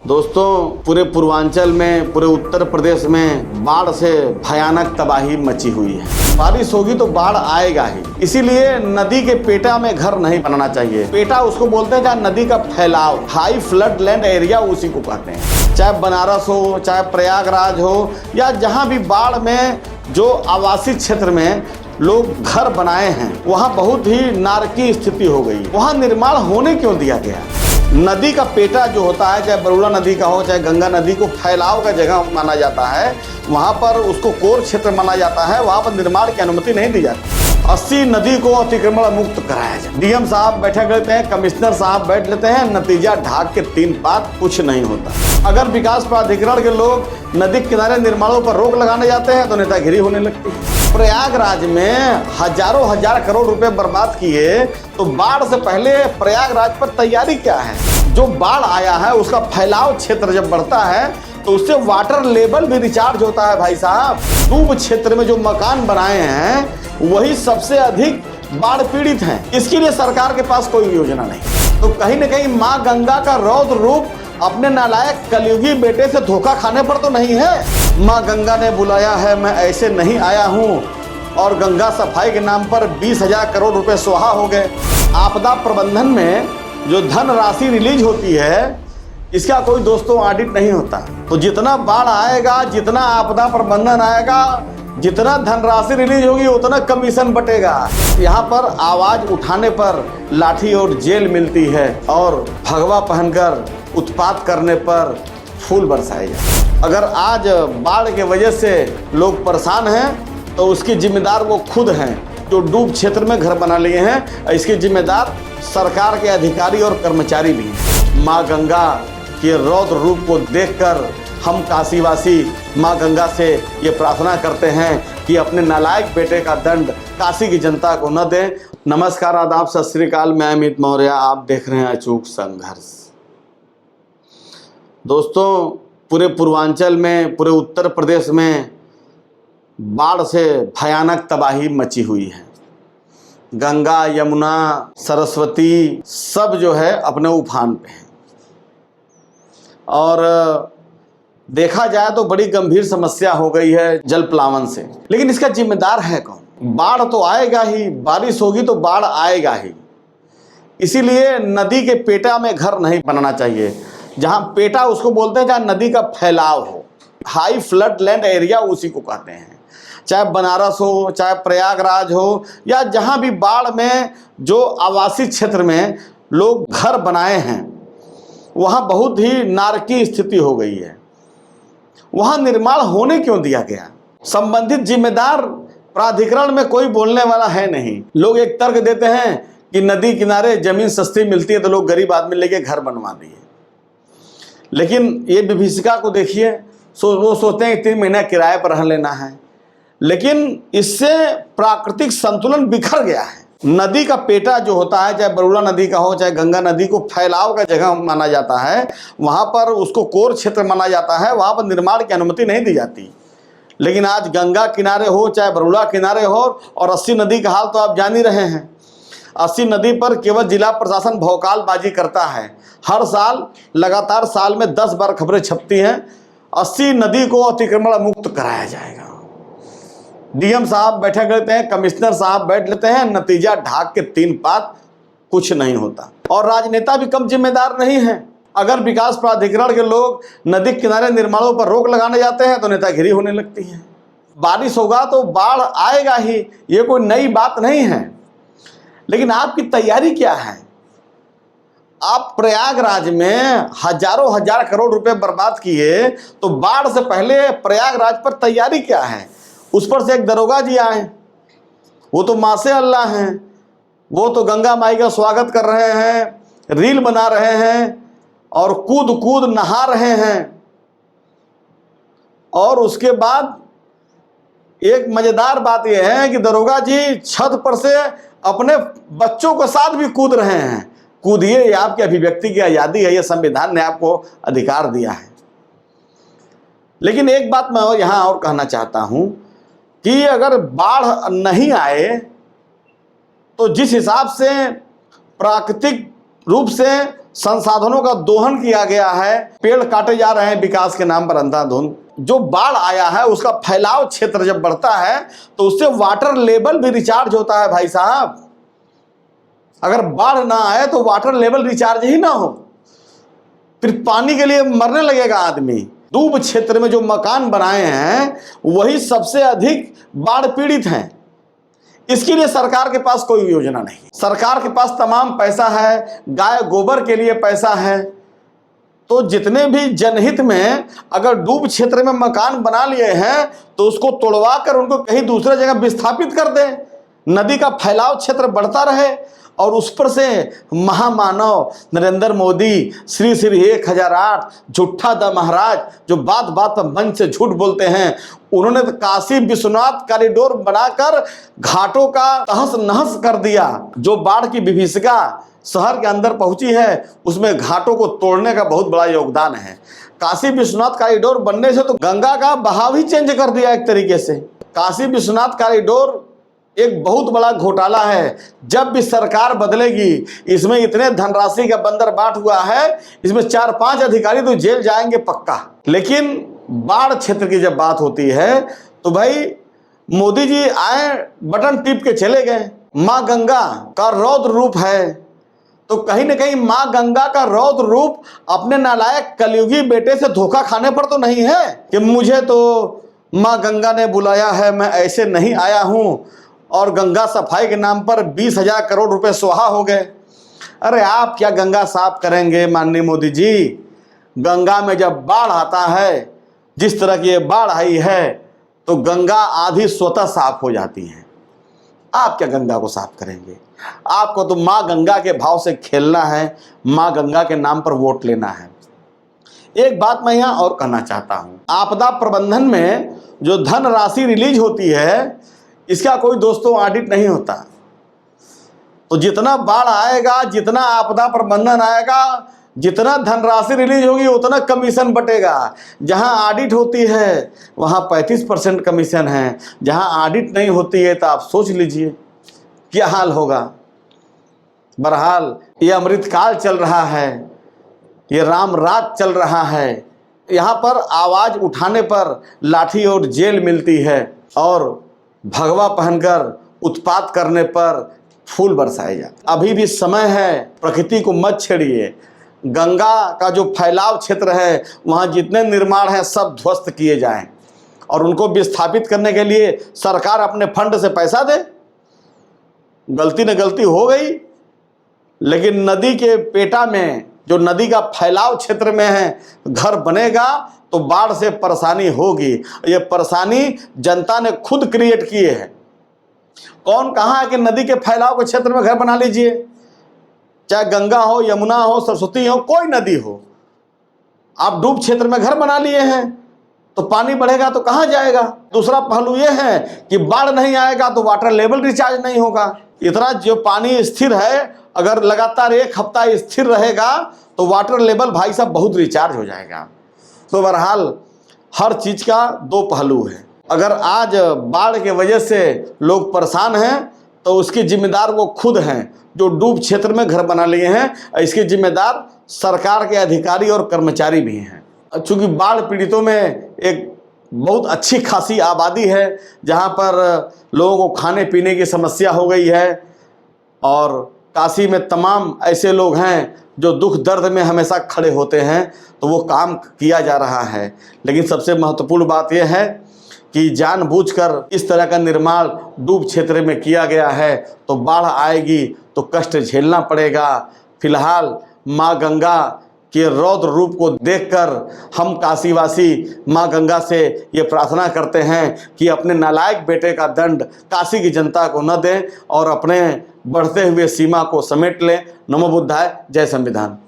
दोस्तों, पूरे पूर्वांचल में, पूरे उत्तर प्रदेश में बाढ़ से भयानक तबाही मची हुई है। बारिश होगी तो बाढ़ आएगा ही, इसीलिए नदी के पेटा में घर नहीं बनाना चाहिए। पेटा उसको बोलते हैं जहाँ नदी का फैलाव, हाई फ्लड लैंड एरिया, उसी को कहते हैं। चाहे बनारस हो, चाहे प्रयागराज हो, या जहाँ भी बाढ़ में जो आवासीय क्षेत्र में लोग घर बनाए हैं, वहाँ बहुत ही नारकीय स्थिति हो गई। वहाँ निर्माण होने क्यों दिया गया? नदी का पेटा जो होता है, चाहे बरूला नदी का हो, चाहे गंगा नदी को फैलाव का जगह माना जाता है, वहाँ पर उसको कोर क्षेत्र माना जाता है, वहाँ पर निर्माण की अनुमति नहीं दी जाती। 80 नदी को अतिक्रमण मुक्त कराया जाए। डीएम साहब बैठक लेते हैं, कमिश्नर साहब बैठ लेते हैं, नतीजा ढाक के 3 पात, कुछ नहीं होता। अगर विकास प्राधिकरण के लोग नदी किनारे निर्माणों पर रोक लगाने जाते हैं तो नेतागिरी होने लगती है। प्रयागराज में हजारों हजार करोड़ रुपए बर्बाद किए, तो बाढ़ से पहले प्रयागराज पर तैयारी क्या है? जो बाढ़ आया है उसका फैलाव क्षेत्र जब बढ़ता है तो उससे वाटर लेवल भी रिचार्ज होता है। भाई साहब, डूब क्षेत्र में जो मकान बनाए हैं वही सबसे अधिक बाढ़ पीड़ित हैं। इसके लिए सरकार के पास कोई योजना नहीं। तो कहीं न कहीं माँ गंगा का रौद्र रूप अपने नालायक कलयुगी बेटे से धोखा खाने पर तो नहीं है। माँ गंगा ने बुलाया है, मैं ऐसे नहीं आया हूँ, और गंगा सफाई के नाम पर 20,000 करोड़ रुपए स्वाहा हो गए। आपदा प्रबंधन में जो धन राशि रिलीज होती है, इसका कोई दोस्तों ऑडिट नहीं होता। तो जितना बाढ़ आएगा, जितना आपदा प्रबंधन आएगा, जितना धनराशि रिलीज होगी, उतना कमीशन बटेगा। यहाँ पर आवाज उठाने पर लाठी और जेल मिलती है, और भगवा पहनकर उत्पात करने पर फूल बरसाए जाए। अगर आज बाढ़ के वजह से लोग परेशान हैं तो उसकी जिम्मेदार वो खुद हैं जो डूब क्षेत्र में घर बना लिए हैं। इसकी जिम्मेदार सरकार के अधिकारी और कर्मचारी भी हैं। माँ गंगा के रौद्र रूप को देखकर हम काशीवासी माँ गंगा से ये प्रार्थना करते हैं कि अपने नालायक बेटे का दंड काशी की जनता को न दें। नमस्कार, आदाब, सत श्री अकाल। मैं अमित मौर्य, आप देख रहे हैं अचूक संघर्ष। दोस्तों, पूरे पूर्वांचल में, पूरे उत्तर प्रदेश में बाढ़ से भयानक तबाही मची हुई है। गंगा, यमुना, सरस्वती सब जो है अपने उफान पे हैं, और देखा जाए तो बड़ी गंभीर समस्या हो गई है जल प्लावन से। लेकिन इसका जिम्मेदार है कौन? बाढ़ तो आएगा ही, बारिश होगी तो बाढ़ आएगा ही, इसीलिए नदी के पेटा में घर नहीं बनाना चाहिए। जहाँ पेटा उसको बोलते हैं जहाँ नदी का फैलाव हो, हाई फ्लड लैंड एरिया, उसी को कहते हैं। चाहे बनारस हो, चाहे प्रयागराज हो, या जहाँ भी बाढ़ में जो आवासीय क्षेत्र में लोग घर बनाए हैं, वहाँ बहुत ही नारकीय स्थिति हो गई है। वहाँ निर्माण होने क्यों दिया गया? संबंधित जिम्मेदार प्राधिकरण में कोई बोलने वाला है नहीं। लोग एक तर्क देते हैं कि नदी किनारे जमीन सस्ती मिलती है तो लोग गरीब आदमी लेके घर बनवा दिए। लेकिन ये विभीषिका को देखिए, वो सोचते हैं कि 3 महीना किराए पर रह लेना है, लेकिन इससे प्राकृतिक संतुलन बिखर गया है। नदी का पेटा जो होता है, चाहे बरूला नदी का हो, चाहे गंगा नदी को फैलाव का जगह माना जाता है, वहाँ पर उसको कोर क्षेत्र माना जाता है, वहाँ पर निर्माण की अनुमति नहीं दी जाती। लेकिन आज गंगा किनारे हो, चाहे बरूला किनारे हो, और 80 नदी का हाल तो आप जान ही रहे हैं। 80 नदी पर केवल जिला प्रशासन भौकालबाजी करता है। हर साल लगातार साल में 10 बार खबरें छपती हैं, 80 नदी को अतिक्रमण मुक्त कराया जाएगा। डीएम साहब बैठक लेते हैं, कमिश्नर साहब बैठ लेते हैं, नतीजा ढाक के 3 पात, कुछ नहीं होता। और राजनेता भी कम जिम्मेदार नहीं है। अगर विकास प्राधिकरण के लोग नदी किनारे निर्माणों पर रोक लगाने जाते हैं तो नेतागिरी होने लगती है। बारिश होगा तो बाढ़ आएगा ही, ये कोई नई बात नहीं है। लेकिन आपकी तैयारी क्या है? आप प्रयागराज में हजारों हजार करोड़ रुपए बर्बाद किए, तो बाढ़ से पहले प्रयागराज पर तैयारी क्या है? उस पर से एक दरोगा जी आए, वो तो मासे अल्लाह हैं, वो तो गंगा माई का स्वागत कर रहे हैं, रील बना रहे हैं, और कूद कूद नहा रहे हैं। और उसके बाद एक मजेदार बात यह है कि दरोगा जी छत पर से अपने बच्चों के साथ भी कूद रहे हैं। कूदिए, ये आपकी अभिव्यक्ति की आज़ादी है, ये संविधान ने आपको अधिकार दिया है। लेकिन एक बात मैं और यहाँ और कहना चाहता हूँ कि अगर बाढ़ नहीं आए तो जिस हिसाब से प्राकृतिक रूप से संसाधनों का दोहन किया गया है, पेड़ काटे जा रहे हैं विकास के नाम पर अंधाधुंध। जो बाढ़ आया है उसका फैलाव क्षेत्र जब बढ़ता है तो उससे वाटर लेवल भी रिचार्ज होता है भाई साहब। अगर बाढ़ ना आए तो वाटर लेवल रिचार्ज ही ना हो, फिर पानी के लिए मरने लगेगा आदमी। डूब क्षेत्र में जो मकान बनाए हैं वही सबसे अधिक बाढ़ पीड़ित हैं। इसके लिए सरकार के पास कोई योजना नहीं। सरकार के पास तमाम पैसा है, गाय गोबर के लिए पैसा है, तो जितने भी जनहित में अगर डूब क्षेत्र में मकान बना लिए हैं तो उसको तोड़वा कर उनको कहीं दूसरे जगह विस्थापित कर दें, नदी का फैलाव क्षेत्र बढ़ता रहे। और उस पर से महामानव नरेंद्र मोदी श्री श्री 1008 झूठा दा महाराज जो बात बात पर मंच से झूठ बोलते हैं, उन्होंने तो काशी विश्वनाथ कॉरिडोर बनाकर घाटों का तहस नहस कर दिया। जो बाढ़ की विभीषिका शहर के अंदर पहुंची है उसमें घाटों को तोड़ने का बहुत बड़ा योगदान है। काशी विश्वनाथ कॉरिडोर बनने से तो गंगा का बहाव ही चेंज कर दिया एक तरीके से। काशी विश्वनाथ कॉरिडोर एक बहुत बड़ा घोटाला है। जब भी सरकार बदलेगी, इसमें इतने धनराशि का बंदरबाट हुआ है, इसमें 4-5 अधिकारी तो जेल जाएंगे पक्का। लेकिन बाढ़ क्षेत्र की जब बात होती है तो भाई मोदी जी आए, बटन टिप के चले गए। माँ गंगा का रौद्र रूप है, तो कहीं ना कहीं माँ गंगा का रौद्र रूप अपने नालायक कलयुगी बेटे से धोखा खाने पर तो नहीं है कि मुझे तो माँ गंगा ने बुलाया है, मैं ऐसे नहीं आया हूँ और गंगा सफाई के नाम पर 20,000 करोड़ रुपए स्वाहा हो गए। अरे आप क्या गंगा साफ करेंगे माननीय मोदी जी? गंगा में जब बाढ़ आता है, जिस तरह की ये बाढ़ आई है, तो गंगा आधी स्वतः साफ हो जाती है। आप क्या गंगा को साफ करेंगे? आपको तो माँ गंगा के भाव से खेलना है, माँ गंगा के नाम पर वोट लेना है। एक बात मैं यहाँ और कहना चाहता हूँ, आपदा प्रबंधन में जो धनराशि रिलीज होती है इसका कोई दोस्तों ऑडिट नहीं होता। तो जितना बाढ़ आएगा, जितना आपदा प्रबंधन आएगा, जितना धनराशि रिलीज होगी उतना कमीशन बटेगा। जहां ऑडिट होती है वहां 35% कमीशन है, जहां ऑडिट नहीं होती है तो आप सोच लीजिए क्या हाल होगा। बहरहाल ये अमृतकाल चल रहा है, ये राम राज चल रहा है। यहाँ पर आवाज़ उठाने पर लाठी और जेल मिलती है और भगवा पहनकर उत्पात करने पर फूल बरसाए जाते। अभी भी समय है, प्रकृति को मत छेड़िए। गंगा का जो फैलाव क्षेत्र है वहाँ जितने निर्माण हैं सब ध्वस्त किए जाएं और उनको विस्थापित करने के लिए सरकार अपने फंड से पैसा दे। गलती न गलती हो गई, लेकिन नदी के पेटा में जो नदी का फैलाव क्षेत्र में है घर बनेगा तो बाढ़ से परेशानी होगी। ये परेशानी जनता ने खुद क्रिएट किए है। कौन कहाँ है कि नदी के फैलाव के क्षेत्र में घर बना लीजिए, चाहे गंगा हो, यमुना हो, सरस्वती हो, कोई नदी हो, आप डूब क्षेत्र में घर बना लिए हैं तो पानी बढ़ेगा तो कहाँ जाएगा। दूसरा पहलू ये है कि बाढ़ नहीं आएगा तो वाटर लेवल रिचार्ज नहीं होगा। इतना जो पानी स्थिर है, अगर लगातार 1 हफ्ता स्थिर रहेगा तो वाटर लेवल भाई साहब बहुत रिचार्ज हो जाएगा। तो बहरहाल हर चीज का 2 पहलू है। अगर आज बाढ़ के वजह से लोग परेशान हैं तो उसकी जिम्मेदार वो खुद हैं जो डूब क्षेत्र में घर बना लिए हैं। इसकी जिम्मेदार सरकार के अधिकारी और कर्मचारी भी हैं। चूँकि बाढ़ पीड़ितों में एक बहुत अच्छी खासी आबादी है, जहाँ पर लोगों को खाने पीने की समस्या हो गई है और काशी में तमाम ऐसे लोग हैं जो दुख दर्द में हमेशा खड़े होते हैं, तो वो काम किया जा रहा है। लेकिन सबसे महत्वपूर्ण बात यह है कि जानबूझकर इस तरह का निर्माण डूब क्षेत्र में किया गया है, तो बाढ़ आएगी तो कष्ट झेलना पड़ेगा। फिलहाल माँ गंगा के रौद्र रूप को देखकर हम काशीवासी माँ गंगा से ये प्रार्थना करते हैं कि अपने नालायक बेटे का दंड काशी की जनता को न दें और अपने बढ़ते हुए सीमा को समेट लें। नमो बुद्धाय, जय संविधान।